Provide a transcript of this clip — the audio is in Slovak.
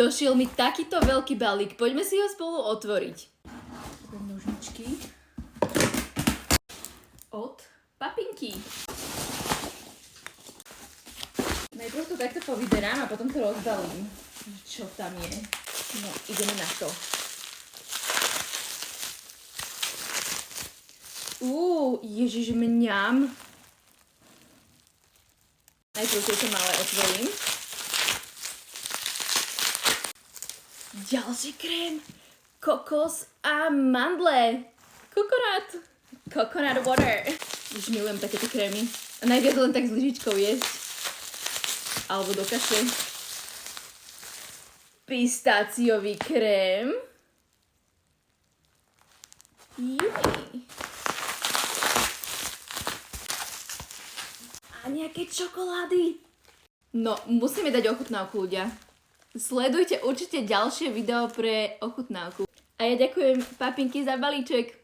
Došiel mi takýto veľký balík. Poďme si ho spolu otvoriť. Nožničky. Od Papinky. Najprv to takto povyberám a potom to rozbalím. Čo tam je? No, ideme na to. Ježiš, mňam. Najprv tieto malé otvorím. Ďalší krém. Kokos a mandle. Coconut water. Už milujem takéto krémy. A najviac len tak s lyžičkou jesť. Alebo do kaše. Pistáciový krém. Yummy. A nejaké čokolády. No, musíme dať ochutnávku, ľudia. Sledujte určite ďalšie video pre ochutnávku. A ja ďakujem Papinky za balíček.